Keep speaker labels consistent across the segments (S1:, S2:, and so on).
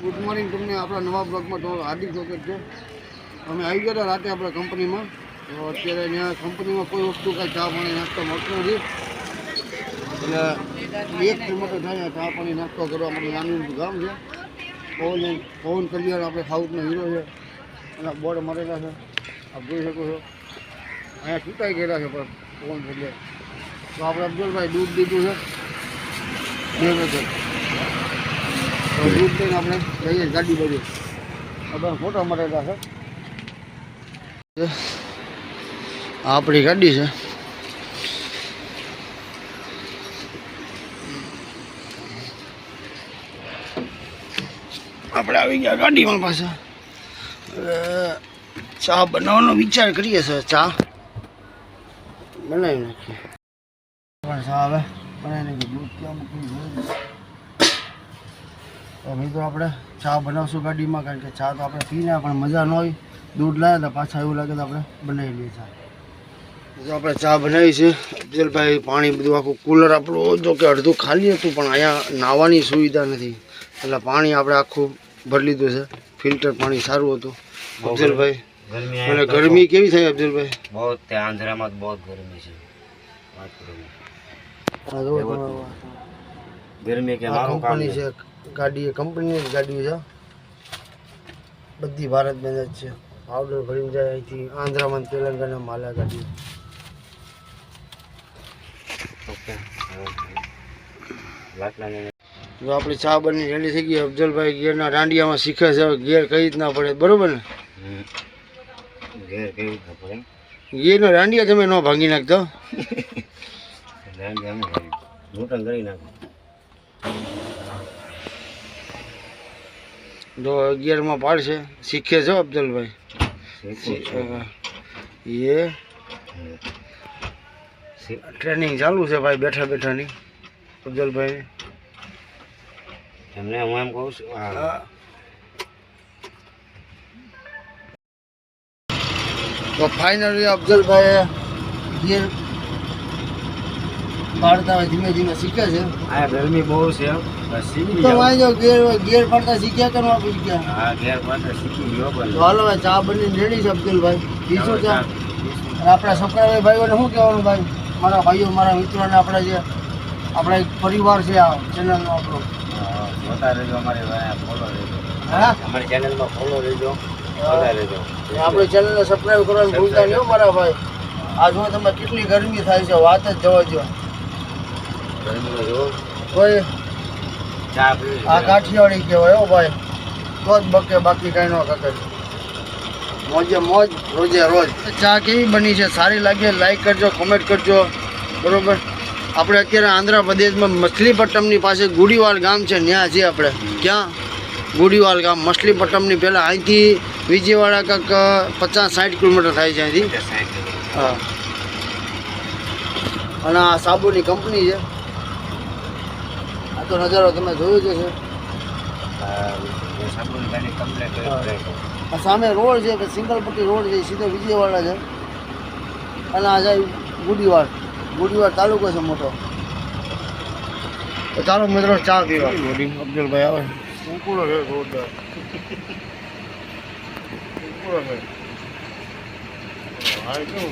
S1: Good morning તમને આપણા નવા બ્લોગમાં તમારું હાર્દિક સ્વાગત છે। અમે આવી ગયા હતા રાતે આપણા કંપનીમાં, તો અત્યારે ત્યાં કંપનીમાં કોઈ વસ્તુ કાંઈ ચા પાણી નાસ્તો મળતો નથી, એટલે 1 કિલોમીટર થાય ચા પાણી નાસ્તો કરવા માટે નાનું ગામ છે। પવન કલ્યાણ આપણે સાઉથનો હીરો છે, એના બોર્ડ મારેલા છે, આપ જોઈ શકો છો। અહીંયા છૂટાઈ ગયેલા છે પણ પવન કલ્યાણ, તો આપણે અફજલભાઈ દૂધ દીધું છે 2 વખત, દૂધ લઈને આપણે જઈએ ગાડી બાજુ, આપણે ફોટા મારેલા છે। આપણી ગાડી છે, આપણે આવી ગયા ગાડીમાં પાછા। ચા બનાવવાનો વિચાર કરીએ છીએ, ચા બનાવી નાખીએ પણ ચા હવે બનાવી નાખીએ। દૂધ ક્યાં મૂકવું તો મિત્રો આપણે ચા બનાવશું ગાડીમાં, કારણ કે ચા તો આપણે પીને પણ મજા ન હોય, દૂધ લાવે તો પાછા એવું લાગે તો આપણે બનાવી લઈએ ચા। જો આપણે ચા બનાવી છે અફજલભાઈ, પાણી બધું આખું કુલર આપણું જો કે અડધું ખાલી હતું, પણ અહીંયા નાહવાની સુવિધા નથી, એટલે પાણી આપણે આખું ભરી લીધું છે। ફિલ્ટર પાણી સારું હતું અફજલભાઈ। અને ગરમી કેવી થઈ અફજલભાઈ?
S2: બહુ આંધ્રામાં બહુ ગરમી છે, વાત ગરમી કે મારું કામ
S1: કંપની છે, ગાડી કંપનીની જ ગાડી છે, બધી ભારત બેન જ છે। પાવડર ભરીને જાય અહીંથી આંધ્રામાં તેલંગાણા માલા ગાડી। જો આપણી ચા બની રેડી થઈ ગઈ। અફજલભાઈ ગેરના દાંડિયામાં શીખે છે ગેર કઈ રીતના પડે, બરોબર ને?
S2: ઘેર કેવી રીતે પડે?
S1: ગેરનો દાંડિયા તમે ન ભાંગી નાખતો,
S2: મોટન કરી નાખો।
S1: જો ગેરમાં પાડશે, શીખે છે અફજલભાઈ, એ ટ્રેનિંગ ચાલુ છે ભાઈ, બેઠા બેઠાની અફજલભાઈ।
S2: એમને હું એમ કહું છું,
S1: તો ફાઇનલી અફજલભાઈ ગેર પાડતા હોય ધીમે ધીમે શીખે છે।
S2: આ ગરમી બહુ છે,
S1: તો વાંચો ગેર પાડતા શીખ્યા કે ન શીખ્યા?
S2: હા, ઘેર પાડતા શીખી ગયો પણ।
S1: તો હાલો ભાઈ, ચા બની રેડી છે અફજલભાઈ, પીશું ચા। આપણા સબસ્ક્રાઈબર ભાઈઓને શું કહેવાનું ભાઈ, મારા ભાઈઓ મારા મિત્રોને, આપણા જે આપણા એક પરિવાર છે આ ચેનલનો આપણો,
S2: જોતા રહેજો, અમારે ફોલો રહેજો,
S1: હા
S2: અમારી ચેનલમાં ફોલો રહેજો, જોતા રહેજો।
S1: આપણી ચેનલને સબસ્ક્રાઈબ કરવાનું ભૂલતા નહીં મારા ભાઈ। આ જો તમે કેટલી ગરમી થાય છે, વાત જ જવા દો।
S2: ગરમીનો જો
S1: કોઈ
S2: ચા પીવી,
S1: આ કાઠિયાવાડી કહેવાય હો ભાઈ, તો જ બકે, બાકી કાંઈ ન કકે। મોજે મોજ, રોજે રોજ। ચા કેવી બની છે, સારી લાગે લાઈક કરજો, કોમેન્ટ કરજો, બરોબર? આપણે અત્યારે આંધ્રપ્રદેશમાં મછલીપટ્ટમની પાસે ગુડીવાલ ગામ છે, ત્યાં છીએ આપણે। ક્યાં? ગુડીવાલ ગામ, મછલીપટ્ટમની પહેલાં અહીંથી વિજયવાડા કાંક 50-60 કિલોમીટર થાય છે અહીંથી। હા, અને આ સાબુની કંપની છે। આ તો નજારો તમે જોયો જ છે, આ સામે રોડ છે, સિંગલ પટ્ટી રોડ છે, સીધો વિજયવાડા છે, અને આ જાય ગુડીવાડ, ગુડીવાડ તાલુકો છે મોટો। તો ચાલો મિત્રો ચા પીવા। અફજલભાઈ આવે, ઉકળો છે જોરદાર, ઉકળો છે। હા, કેવું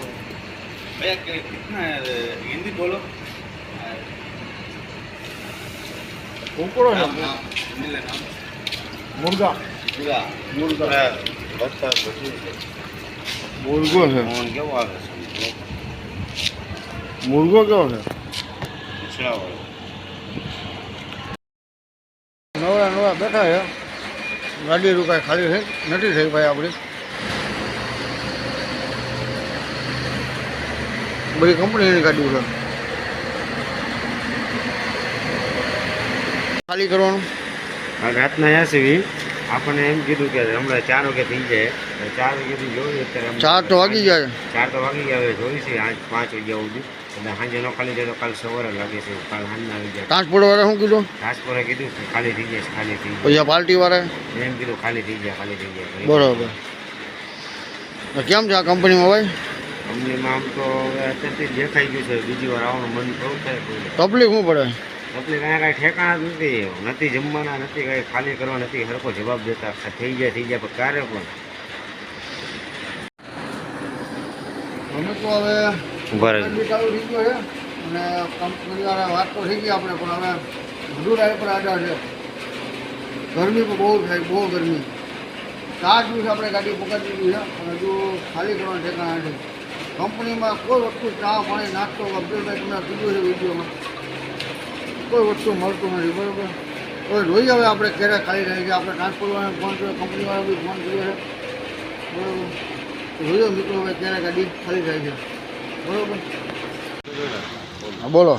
S2: हिंदी बोलो,
S1: ઉકળો છે, મુર્ગા મુર્ગા મુર્ગો છે,
S2: કેવો આવે છે?
S1: મુર્ગો કેવો છે? નવરા નવરા બેઠા છે, ગાડી રૂકાય ખાલી થઈ નથી થઈ ભાઈ, આપણી બધી કંપનીની ગાડીઓ છે, ખાલી કરવાનું।
S2: રાતના આવ્યા છીએ, આપણને એમ કીધું કે હમણાં 4 વાગે થઈ જાય, 4 વાગ્યાથી જોઈએ અત્યારે
S1: 4 તો વાગી ગયા છે,
S2: 4 તો વાગી ગયા, હવે જોઈ છે આજ 5 વાગ્યા સુધી, એટલે સાંજે ન ખાલી જાય તો કાલ સવારે લાગે છે, કાલ સાંજના આવી જાય।
S1: ટ્રાન્સપોર્ટ વાળા શું કીધું?
S2: ટ્રાન્સપોર્ટે કીધું કે ખાલી થઈ જાય, ખાલી થઈ
S1: પછી આ પાર્ટી વાળા
S2: જાય, એમ કીધું ખાલી થઈ જાય, ખાલી થઈ જાય।
S1: બરોબર, કેમ છે આ કંપનીમાં ભાઈ?
S2: કંપનીમાં આમ તો અત્યારથી દેખાઈ ગયું છે, બીજી વાર આવવાનું મન થોડું થાય।
S1: તકલીફ શું પડે?
S2: તકલીફ અહીંયા કાંઈ ઠેકાણા જ નથી જમવાના, નથી કાંઈ ખાલી કરવા, નથી સરખો જવાબ દેતા. થઈ જાય પણ ક્યારે પણ
S1: અમે તો હવે
S2: ઉભા રહે.
S1: ચાલુ થઈ ગયો છે અને કંપની વાળા વાત તો થઈ ગઈ આપણે, પણ હવે વધુ ડાય પર આધાર છે. ગરમી પણ બહુ થાય, બહુ ગરમી. 4 દિવસ આપણે ગાડી પકડી દીધી છે અને હજુ ખાલી કરવાના ઠેકાણા છે. કંપનીમાં કોઈ વસ્તુ ચા પાણી નાસ્તો અબ્દુલભાઈ તમને કીધું છે વિડીયોમાં, કોઈ વસ્તુ મળતું નથી. બરાબર, કોઈ જોઈએ હવે આપણે ક્યારે ખાલી રહી છે. આપણે ટ્રાન્સપોર્ટવાળાને ફોન કર્યો, કંપનીવાળા બી ફોન કર્યો છે. બરાબર, જોઈએ મિત્રો હવે ક્યારે ગાડી ખાલી થાય છે. બરાબર, હા બોલો.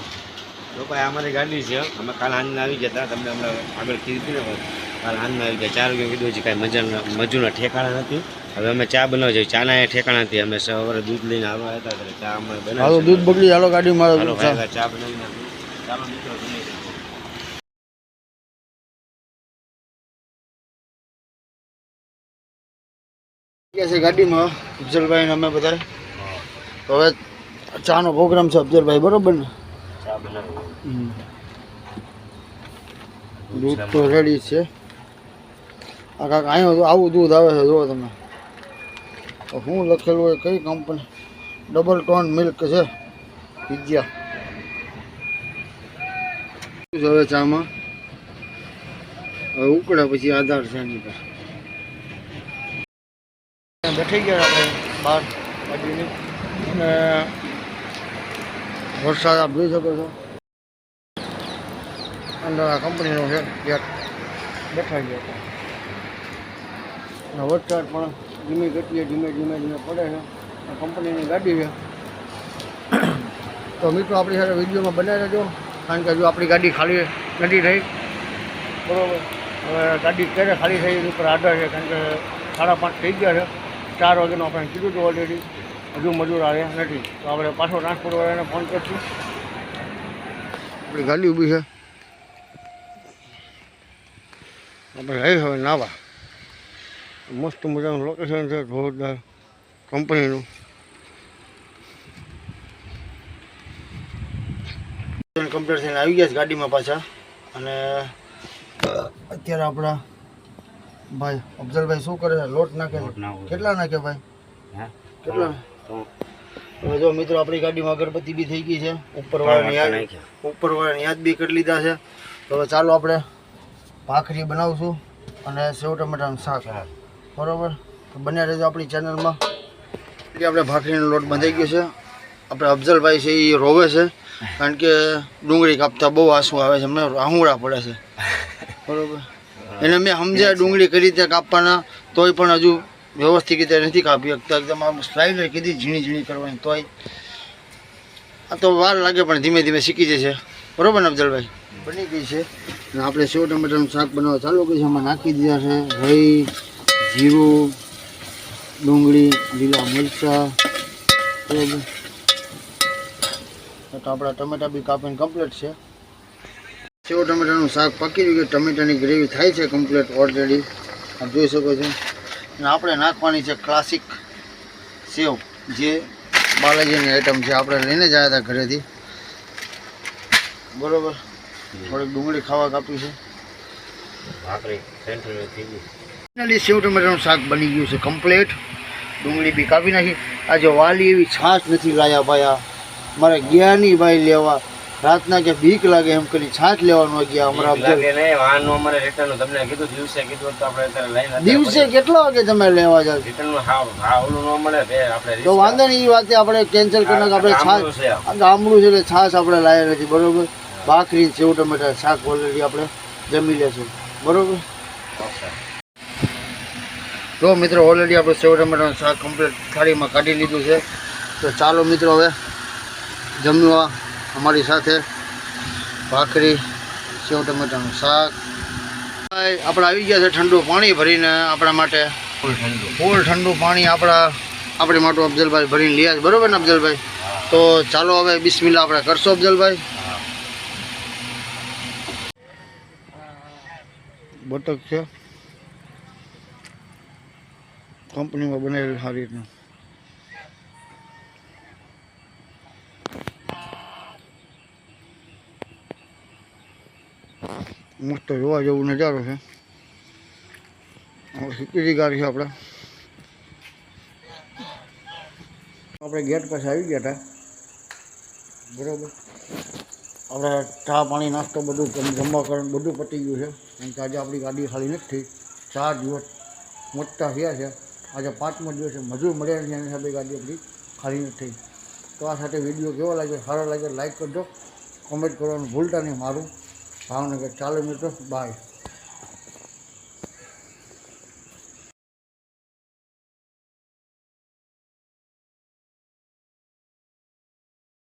S2: લોકો અમારી ગાડી છે, અમે કાલ સાંજના આવી જતા, તમને હમણાં આગળ કીધું ને કાલ સાંજના આવી ગયા. 4 વાગે કીધું છે, કાંઈ મજૂરના ઠેકાણા નથી. હવે અમે ચા બનાવી છે, ચાના અહીંયા ઠેકાણા નથી. અમે સવારે દૂધ લઈને આવવા હતા એટલે ચા અમે બનાવી.
S1: દૂધ બગડી, હાલો ગાડી મારો
S2: ચા બનાવી નાખી. ચાલો મિત્રો
S1: છે ગાડીમાં અફઝલભાઈ અમે બધા. તો હવે ચાનો પ્રોગ્રામ છે અફઝલભાઈ, બરોબર ને?
S2: ચા બનાવી,
S1: દૂધ તો રેડી છે. આ કાંક અહીંયા આવું દૂધ આવે છે, જુઓ તમે. તો શું લખેલું હોય, કઈ કંપની? ડબલ ટોન મિલ્ક છે, પીઝા. હવે ચામાં હવે ઉકળ્યા પછી આધાર છે એની પર. બેઠી ગયા આપણે બહાર ગાડીની, અને વરસાદ આપ જોઈ શકો છો. અંદર આ કંપનીનો છે ગેટ. બેઠા ગયા અને વરસાદ પણ ધીમે ગતિએ ધીમે પડે છે. આ કંપનીની ગાડી છે. તો મિત્રો આપણી સાથે વિડીયોમાં બનાવી રહેજો, કારણ કે હજુ આપણી ગાડી ખાલી નથી થઈ. બરાબર, હવે ગાડી ક્યારે ખાલી થઈ એની ઉપર આધાર છે, કારણ કે 5:30 થઈ ગયા છે. 4 વાગ્યાનું આપણે કીધું હતું ઓલરેડી, હજુ મજૂર આવ્યા નથી. તો આપણે પાછો ટ્રાન્સપોર્ટવાળાને ફોન કરશું. આપણી ગાડી ઊભી છે, આપણે રહી હવે નાવા. મસ્ત મજાનું લોકેશન છે, જોરદાર કંપનીનું. કમ્પ્લીટ થઈને આવી ગયા છે ગાડીમાં પાછા. અને અત્યારે આપણા ભાઈ અફઝલભાઈ શું કરે છે? લોટ નાખે છે. કેટલા નાખે ભાઈ? કેટલા? હવે જો મિત્રો આપણી ગાડીમાં અગરબત્તી બી થઈ ગઈ છે, ઉપરવાળાની યાદ બી કરી લીધા છે. તો હવે ચાલો આપણે ભાખરી બનાવશું અને સેવ ટમેટાનું શાક. બરાબર, તો બન્યા રહેજો આપણી ચેનલમાં. આપણે ભાખરીનો લોટ બંધાઈ ગયો છે. આપણે અફઝલભાઈ છે એ રોવે છે, કારણ કે ડુંગળી કાપતા બહુ આંસુ આવે છે, અમને આહુડા પડે છે. બરાબર, એને મેં સમજ્યા ડુંગળી કઈ રીતે કાપવાના, તોય પણ હજુ વ્યવસ્થિત રીતે નથી કાપી શકતા. એકદમ આમ સ્લાઇડર કીધી ઝીણી કરવાની, તોય આ તો વાર લાગે, પણ ધીમે ધીમે શીખી જશે. બરાબર ને અફઝલભાઈ? બની ગઈ છે. અને આપણે સેવ ટમેટાનું શાક બનાવવા ચાલુ કરી છે. એમાં નાખી દીધા છે રહી, જીરું, ડુંગળી, લીલા મરચાં. બરાબર, તો આપણા ટમેટા બી કાપીને કમ્પ્લીટ છે. સેવ ટમેટાનું શાક પકી ગયું, ટમેટાની ગ્રેવી થાય છે કમ્પ્લીટ ઓલરેડી, આપ જોઈ શકો છો. અને આપણે નાખવાની છે ક્લાસિક સેવ, જે બાલાજીની આઈટમ છે. આપણે લઈને જ આવ્યા હતા ઘરેથી. બરાબર, થોડીક ડુંગળી ખાવા કાપી છે.
S2: ભાખરી સેન્ટ્રલ થઈ ગઈ.
S1: ફાઇનલી સેવ ટમેટાનું શાક બની ગયું છે કમ્પ્લીટ. ડુંગળી બી કાપી નાખી. આજે વાલી એવી છાશ નથી લાયા ભાઈ, મારે ગયા નહીં ભાઈ લેવા. રાતના કે બીક લાગે એમ કરી છાશ લેવાનું ગયા. દિવસે કેટલા વાગે તમે લેવા જાવ? તો વાંધો નહીં, એ વાતે આપણે કેન્સલ કરી નાખ. આપણે છાશ ગામડું છે એટલે છાશ આપણે લાયા નથી. બરોબર, ભાખરી સેવ ટમેટા શાક ઓલરેડી આપણે જમી લેશું. બરોબર, તો મિત્રો ઓલરેડી આપણે સેવ ટમેટાનું શાક કમ્પ્લીટ થાળીમાં કાઢી લીધું છે. તો ચાલો મિત્રો હવે જમવા અમારી સાથે ભાખરી સેવ ટમેટાનું શાક. આપણે આવી ગયા છે ઠંડુ પાણી ભરીને આપણા માટે. ફૂલ ઠંડુ પાણી આપણી માટે અફઝલભાઈ ભરીને લઈ આવ્યા. બરોબર ને અફઝલભાઈ? તો ચાલો હવે બિસ્મિલ્લાહ આપણે કરશો અફઝલભાઈ. બટક છે કંપનીમાં બનેલું સારી રીતનું. મસ્ત જોવા જેવું નજારો છે. સિક્યુરિટી ગાર્ડ છે આપણે ગેટ પાસે આવી ગયા હતા. બરાબર, આપણે ચા પાણી નાસ્તો બધું જમવા કરવાનું બધું પતી ગયું છે. કારણ કે આજે આપણી ગાડી ખાલી નથી થઈ. 4 દિવસ મોટા થયા છે. આજે 5મો દિવસ છે. મજૂર મળ્યા નથી, એની હિસાબે ગાડી આપણી ખાલી નથી થઈ. તો આ સાથે વિડીયો કેવો લાગે, સારો લાગે લાઈક કરજો, કોમેન્ટ કરવાનું ભૂલતા નહીં. મારું ભાવનગર. ચાલો મિત્રો, બાય.